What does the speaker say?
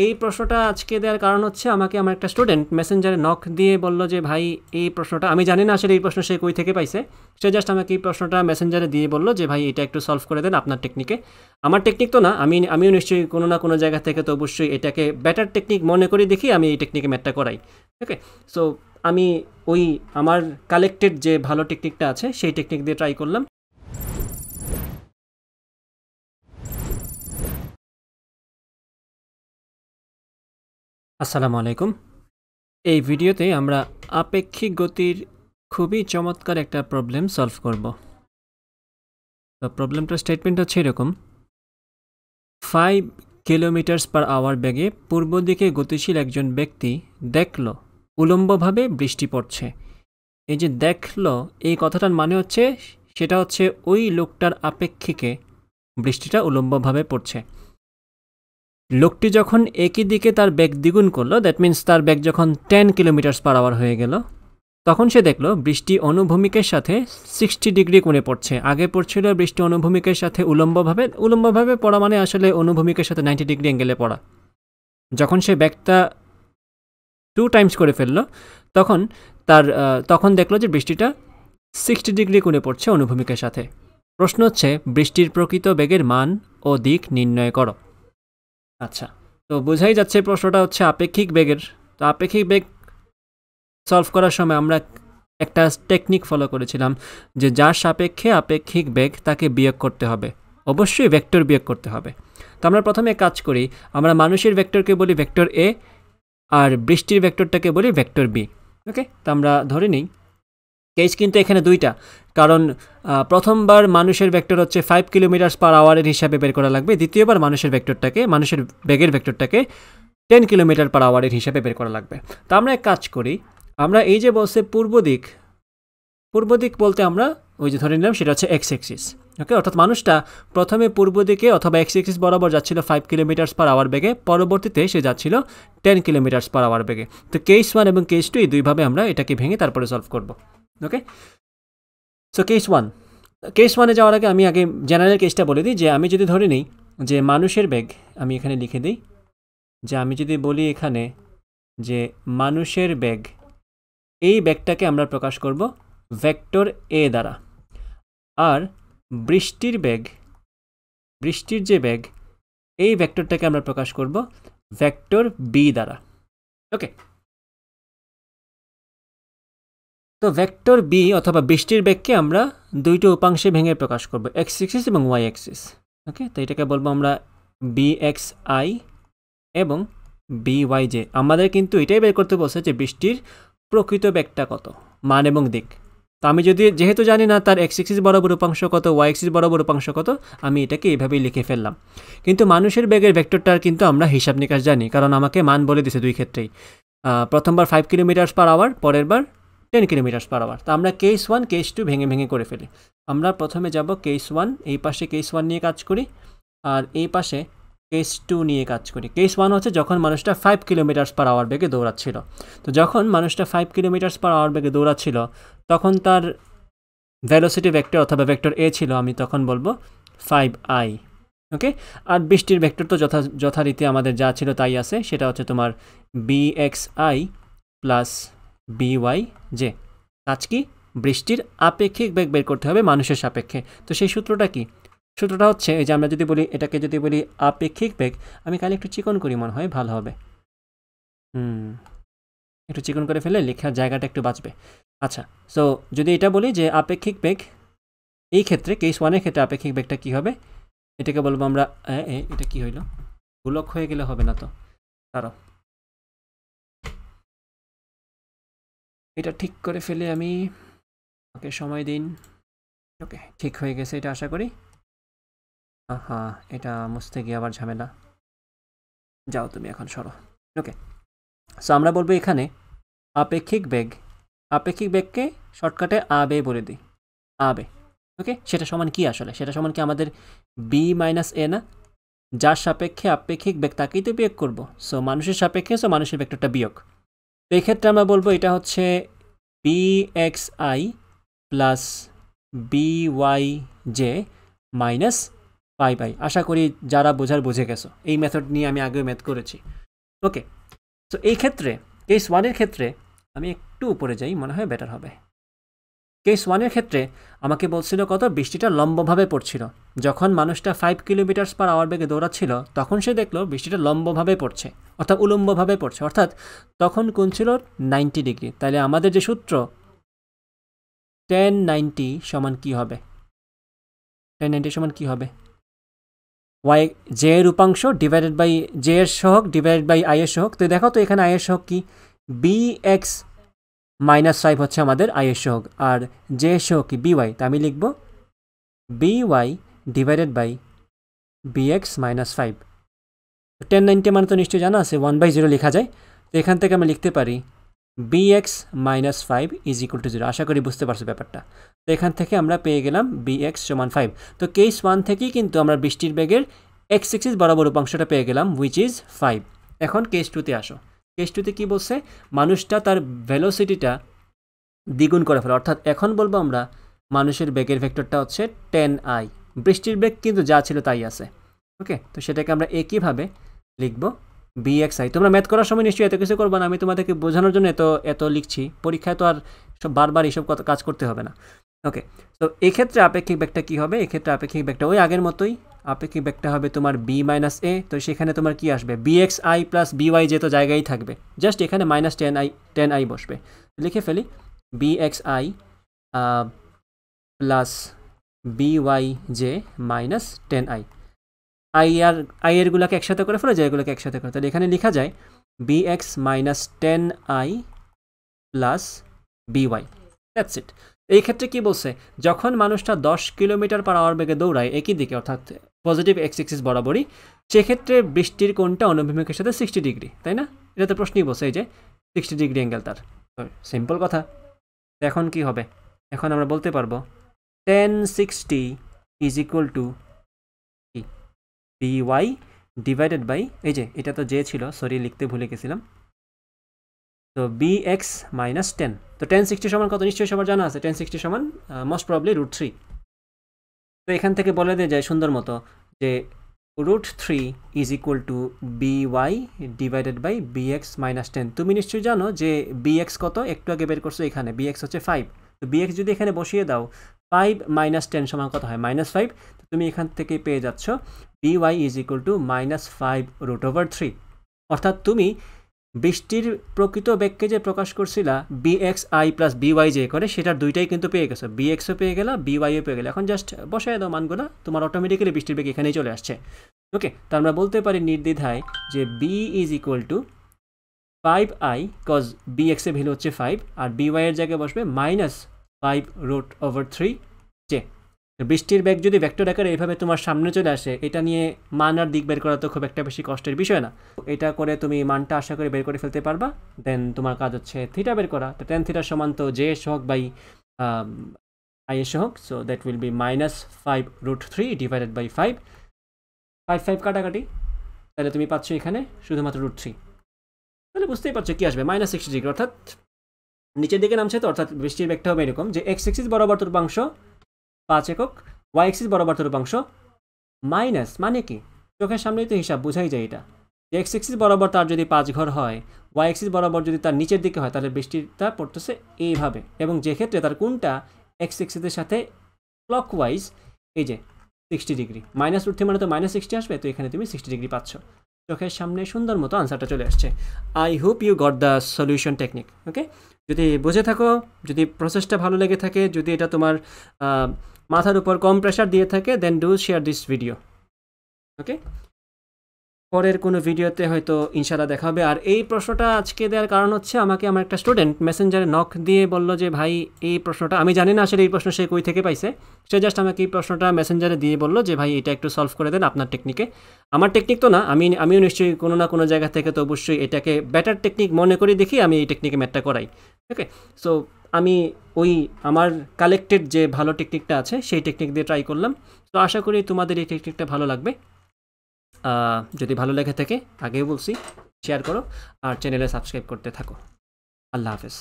এই প্রশ্নটা আজকে দেওয়ার কারণ হচ্ছে আমাকে আমার একটা স্টুডেন্ট মেসেঞ্জারে নক দিয়ে বলল যে ভাই এই প্রশ্নটা আমি জানি না আসলে এই প্রশ্ন সে কই থেকে পাইছে। সে জাস্ট আমাকে এই প্রশ্নটা মেসেঞ্জারে দিয়ে বলল যে ভাই এটা একটু সলভ করে দেন আপনার টেকনিকে। আমার টেকনিক তো না, আমিও নিশ্চয়ই কোনো না কোনো জায়গা থেকে তো অবশ্যই এটাকে বেটার টেকনিক মনে করি দেখি আমি এই টেকনিকে ম্যাথটা করাই। ওকে, সো আমি ওই আমার কালেক্টেড যে ভালো টেকনিকটা আছে সেই টেকনিক দিয়ে ট্রাই করলাম। আসসালামু আলাইকুম। এই ভিডিওতে আমরা আপেক্ষিক গতির খুবই চমৎকার একটা প্রবলেম সলভ করব। তো প্রবলেমটার স্টেটমেন্ট হচ্ছে এরকম: 5 কিলোমিটার পার আওয়ার বেগে পূর্ব দিকে গতিশীল একজন ব্যক্তি দেখল উলম্বভাবে বৃষ্টি পড়ছে। এই যে দেখল এই কথাটার মানে হচ্ছে সেটা হচ্ছে ওই লোকটার আপেক্ষিকে বৃষ্টিটা উলম্বভাবে পড়ছে। লোকটি যখন একই দিকে তার বেগ দ্বিগুণ করলো, দ্যাট মিন্স তার বেগ যখন 10 কিলোমিটার পার আওয়ার হয়ে গেল, তখন সে দেখলো বৃষ্টি অনুভূমিকের সাথে 60 ডিগ্রি কোণে পড়ছে। আগে পড়ছিল বৃষ্টি অনুভূমিকের সাথে উলম্বভাবে পড়া মানে আসলে অনুভূমিকের সাথে 90 ডিগ্রি অ্যাঙ্গেলে পড়া। যখন সে ব্যাগটা 2 টাইমস করে ফেললো তখন দেখলো যে বৃষ্টিটা 60 ডিগ্রি কোণে পড়ছে অনুভূমিকের সাথে। প্রশ্ন হচ্ছে বৃষ্টির প্রকৃত বেগের মান ও দিক নির্ণয় করো। আচ্ছা, তো বোঝাই যাচ্ছে প্রশ্নটা হচ্ছে আপেক্ষিক বেগের। তো আপেক্ষিক বেগ সলভ করার সময় আমরা একটা টেকনিক ফলো করেছিলাম যে যার সাপেক্ষে আপেক্ষিক বেগ তাকে বিয়োগ করতে হবে, অবশ্যই ভেক্টর বিয়োগ করতে হবে। তো আমরা প্রথমে কাজ করি, আমরা মানুষের ভেক্টরকে বলি ভেক্টর এ আর বৃষ্টির ভেক্টরটাকে বলি ভেক্টর বি। ওকে, তো আমরা ধরে নিই কেস কিন্তু এখানে দুইটা, কারণ প্রথমবার মানুষের ভেক্টর হচ্ছে 5 কিলোমিটার পার আওয়ারের হিসাবে বের করা লাগবে, দ্বিতীয়বার মানুষের বেগের ভেক্টরটাকে 10 কিলোমিটার পার আওয়ারের হিসাবে বের করা লাগবে। তো আমরা এক কাজ করি, আমরা এই যে বলছে পূর্ব দিক বলতে আমরা ওই যে ধরে নিলাম সেটা হচ্ছে এক্স এক্সিস। ওকে, অর্থাৎ মানুষটা প্রথমে পূর্ব দিকে অথবা এক্স এক্সিস বরাবর যাচ্ছিল 5 কিলোমিটার পার আওয়ার বেগে, পরবর্তীতে সে যাচ্ছিল 10 কিলোমিটার পার আওয়ার বেগে। তো কেস 1 এবং কেস 2 এই দুইভাবে আমরা এটাকে ভেঙে তারপরে সলভ করব। ওকে, সো কেস 1এ যাওয়ার আগে আমি জেনারেল কেসটা বলে দিই যে আমি যদি ধরে নিই যে মানুষের বেগ, আমি এখানে লিখে দিই যে আমি যদি বলি এখানে যে মানুষের বেগ, এই বেগটাকে আমরা প্রকাশ করব ভেক্টর এ দ্বারা, আর বৃষ্টির যে বেগ এই ভেক্টরটাকে আমরা প্রকাশ করব ভেক্টর বি দ্বারা। ওকে, তো ভেক্টর বি অথবা বৃষ্টির বেগকে আমরা দুইটা উপাংশে ভেঙে প্রকাশ করব, এক্স এক্সিস এবং ওয়াই এক্সিস। ওকে, তো এটাকে বলবো আমরা বি এক্স আই এবং বি ওয়াই জে। আমাদের কিন্তু এটাই বের করতে বলছে যে বৃষ্টির প্রকৃত বেগটা কত, মান এবং দিক। তো আমি যেহেতু জানি না তার এক্স এক্সিস বরাবর উপাংশ কত, ওয়াই এক্সিস বরাবর উপাংশ কত, আমি এটাকে এইভাবেই লিখে ফেললাম। কিন্তু মানুষের বেগের ভেক্টরটার কিন্তু আমরা হিসাব নিকাশ জানি, কারণ আমাকে মান বলে দিছে দুই ক্ষেত্রেই। প্রথমবার 5 কিলোমিটার পার আওয়ার, পরের বার 10 কিলোমিটার পার আওয়ার। তো আমরা কেস 1 কেস 2 ভেঙে করে ফেলি। আমরা প্রথমে যাব কেস 1, এই পাশে কেস 1 নিয়ে কাজ করি, আর এই পাশে কেস 2 নিয়ে কাজ করি। কেস 1 হচ্ছে যখন মানুষটা 5 কিলোমিটার পার আওয়ার বেগে দৌড়াচ্ছিল। তো যখন মানুষটা 5 কিলোমিটার পার আওয়ার বেগে দৌড়াচ্ছিল তখন তার ভেলোসিটি ভেক্টর অথবা ভেক্টর এ ছিল, আমি তখন বলবো 5i। ওকে, আর বৃষ্টির ভেক্টর তো যথারীতি আমাদের যা ছিল তাই আছে, সেটা হচ্ছে তোমার bxi প্লাস by_j। আজ কি বৃষ্টির আপেক্ষিক বেগ বের করতে হবে মানুষের সাপেক্ষে। তো সেই সূত্রটা কি? সূত্রটা হচ্ছে এই যে আমরা যদি বলি এটাকে যদি বলি আপেক্ষিক বেগ, আমি কালে একটু চিকন করি মনে হয় ভালো হবে। একটু চিকন করে ফেলে লেখার জায়গাটা একটু বাঁচবে। আচ্ছা, সো যদি এটা বলি যে আপেক্ষিক বেগ, এই ক্ষেত্রে কেস 1 এর ক্ষেত্রে আপেক্ষিক বেগটা কি হবে, এটাকে বলবো আমরা এটা কি হইল, গোলক হয়ে গেলে হবে না তো, কারো এটা ঠিক করে ফেলে আমি, ওকে সময় দিন। ওকে, ঠিক হয়ে গেছে এটা আশা করি। হ্যাঁ, এটা মুছতে গিয়ে আবার ঝামেলা, যাও তুমি এখন সরো। ওকে, সো আমরা বলবো এখানে আপেক্ষিক বেগকে শর্টকাটে আবে বলে দিই, আবে। ওকে, সেটা সমান কি আসলে, সেটা সমান কি আমাদের বি মাইনাস এ না? যার সাপেক্ষে আপেক্ষিক বেগ তাকেই তো বিয়োগ করবো, সো মানুষের সাপেক্ষে, সো মানুষের ভেক্টরটা বিয়োগ। তো এই ক্ষেত্রে আমরা বলবো এটা হচ্ছে bxi plus by_j minus 5i। আশা করি যারা বোঝার বুঝে গেছো, এই মেথড নিয়ে আমি আগেও ম্যাথ করেছি। ওকে, তো এই ক্ষেত্রে কেস 1-এর ক্ষেত্রে আমি একটু উপরে যাই, মনে হয় বেটার হবে। কেস 1-এর ক্ষেত্রে আমাকে বলছিল কত, বৃষ্টিটা লম্বভাবে পড়ছিল। যখন মানুষটা 5 কিলোমিটার/আওয়ার বেগে দৌড়াচ্ছিল তখন সে দেখলো বৃষ্টিটা লম্বভাবে পড়ছে, অর্থাৎ উলম্বভাবে পড়ছে, অর্থাৎ তখন কোণ ছিল 90 ডিগ্রি। তাহলে আমাদের যে সূত্র tan 90 সমান কি হবে? tan 90 সমান কি হবে? y j এর উপাংশ ডিভাইডেড বাই j এর সহগ ডিভাইডেড বাই i এর সহগ। তো দেখো তো এখানে i এর সহগ কি, bx -5 হচ্ছে আমাদের i এর সহগ, আর j এর সহগ কি by। তা আমি লিখব by divided by bx -5। tan 90 মানে তো নিশ্চয়ই জানা আছে, 1/0 লেখা যায়। তো এখান থেকে আমি লিখতে পারি bx -5 ইজ ইকুয়াল টু 0। আশা করি বুঝতে পারছো ব্যাপারটা। তো এখান থেকে আমরা পেয়ে গেলাম bx সমান 5। তো কেস 1 থেকেই কিন্তু আমরা বৃষ্টির বেগের x এক্সিস বরাবর উপাংশটা পেয়ে গেলাম, হুইচ ইজ 5। এখন কেস 2-তে আসো। কেস 2-তে কি বলছে, মানুষটা তার ভেলোসিটিটা দ্বিগুণ করে ফেলে, অর্থাৎ এখন বলবো আমরা মানুষের বেগের ভেক্টরটা হচ্ছে 10i। বৃষ্টির বেগ কিন্তু যা ছিল তাই আছে। ওকে, তো সেটাকে আমরা একইভাবে লিখব bxi। তোমরা ম্যাথ করার সময় নিশ্চয়ই এত কিছু করবা না, আমি তোমাদেরকে বোঝানোর জন্য এত লিখছি। পরীক্ষায় তো আর সব বারবার এইসব কাজ করতে হবে না। ওকে, তো এক্ষেত্রে আপেক্ষিক বেগটা কি হবে? এক্ষেত্রে আপেক্ষিক বেগটা ওই আগের মতোই, আপেক্ষিক বেগটা হবে তোমার b - a। তো সেখানে তোমার কি আসবে, bxi প্লাস by যে তো জায়গায় থাকবে, জাস্ট এখানে -10i বসবে। লিখে ফেলি bxi plus byj minus 10i। i এরগুলোকে একসাথে করে ফেলে, যেগুলোকে একসাথে করে, তাহলে এখানে লেখা যায় bx -10i plus by। That's it. এই ক্ষেত্রে কি বলছে, যখন মানুষটা 10 কিলোমিটার/আওয়ার বেগে দৌড়ায় একই দিকে, অর্থাৎ পজিটিভ এক্স এক্সিস বরাবরই, সেক্ষেত্রে বৃষ্টির কোণটা অনুভূমিকের সাথে 60 ডিগ্রি, তাই না? এটা তো প্রশ্নই বলছে, এই যে 60 ডিগ্রি অ্যাঙ্গেল তার। সিম্পল কথা। এখন কি হবে? এখন আমরা বলতে পারবো tan 60 ইজ ইকুয়াল টু কি, by ডিভাইডেড বাই, এই যে এটা তো j ছিল, সরি লিখতে ভুলে গেছিলাম, তো bx -10। তো tan 60 সমান কত নিশ্চয়ই সবার জানা আছে, tan 60 সমান মোস্ট প্রবাবলি √3। তো এখান থেকে বলে দিয়ে যায় সুন্দর মতো যে √3 is equal to by divided by bx -10। তুমি নিশ্চয়ই জানো যে bx কত, একটু আগে বের করছো, এখানে bx হচ্ছে 5। তো bx যদি এখানে বসিয়ে দাও, 5 - 10 সমান কত হয়, -5। তো তুমি এখান থেকে পেয়ে যাচ্ছ by ইজ ইকুয়াল টু -5√3। অর্থাৎ তুমি বৃষ্টির প্রকৃত বেগকে যে প্রকাশ করছিলা bxi প্লাস byj করে, সেটার দুইটাই কিন্তু পেয়ে গেছো, bxও পেয়ে গেলা, byও পেয়ে গেলে। এখন জাস্ট বসায় দাও মানগুলো, তোমার অটোমেটিক্যালি বৃষ্টির বেগ এখানেই চলে আসছে। ওকে, তো আমরা বলতে পারি নির্দ্বিধায় যে b is equal to 5i, cause bx এর ভ্যালু হচ্ছে 5, আর by এর জায়গায় বসবে -5√3j। বৃষ্টির বেগ যদি ভেক্টর আকারে এইভাবে তোমার সামনে চলে আসে, এটা নিয়ে মান আর দিক বের করা তো খুব একটা বেশি কষ্টের বিষয় না। এটা করে তুমি মানটা আশা করে বের করে ফেলতে পারবা। দেন তোমার কাজ হচ্ছে থিটা বের করা। তো tan থিটা সমান তো j সহগ বাই i এর সহগ, so that will be -5√3 divided by 5। 5 কাটাকাটি, তাহলে তুমি পাচ্ছ এখানে শুধুমাত্র √3। তাহলে বুঝতেই পারছো কি আসবে, -60 ডিগ্রি, অর্থাৎ নিচের দিকে নামছে। তো অর্থাৎ বৃষ্টির বেগটা হবে এরকম যে x এক্সিস বরাবর তরুপাংশ 5 একক, y এক্সিস বরাবর তরুপাংশ মাইনাস, মানে কি চোখের সামনেই তো হিসাব, বোঝাই যায় এটা। x এক্সিস বরাবর তার যদি 5 ঘর হয়, y এক্সিস বরাবর যদি তার নিচের দিকে হয়, তাহলে বৃষ্টিটা পড়তেছে এইভাবে, এবং যে ক্ষেত্রে তার কোনটা x এক্সিসের সাথে ক্লকওয়াইজ, এই যে 60 ডিগ্রি, -√3 মানে তো -60 আসবে। তো এখানে তুমি 60 ডিগ্রি পাচ্ছ, চোখের সামনে সুন্দর মতো আনসারটা চলে আসছে। I hope you got the solution technique. Okay, যদি বুঝে থাকো, যদি প্রসেসটা ভালো লেগে থাকে, যদি এটা তোমার মাথার উপর কম প্রেশার দিয়ে থাকে, then do share this video. Okay, পরের কোনো ভিডিওতে হয়তো ইনশাআল্লাহ দেখা হবে। আর এই প্রশ্নটা আজকে দেওয়ার কারণ হচ্ছে, আমাকে আমার একটা স্টুডেন্ট মেসেঞ্জারে নক দিয়ে বলল যে ভাই এই প্রশ্নটা, আমি জানি না আসলে এই প্রশ্ন সে কই থেকে পাইছে, সে জাস্ট আমাকে এই প্রশ্নটা মেসেঞ্জারে দিয়ে বলল যে ভাই এটা একটু সলভ করে দেন আপনার টেকনিকে। আমার টেকনিক তো না, আমিও নিশ্চয়ই কোনো না কোনো জায়গা থেকে তো অবশ্যই এটাকে বেটার টেকনিক মনে করি দেখি আমি এই টেকনিকে ম্যাথটা করাই। ওকে, সো আমি ওই আমার কালেক্টেড যে ভালো টেকনিকটা আছে সেই টেকনিক দিয়ে ট্রাই করলাম। তো আশা করি তোমাদের এই টেকনিকটা ভালো লাগবে। যদি ভালো লেগে থাকে, আগেও বলছি, শেয়ার করো আর চ্যানেলে সাবস্ক্রাইব করতে থাকো। আল্লাহ হাফেজ।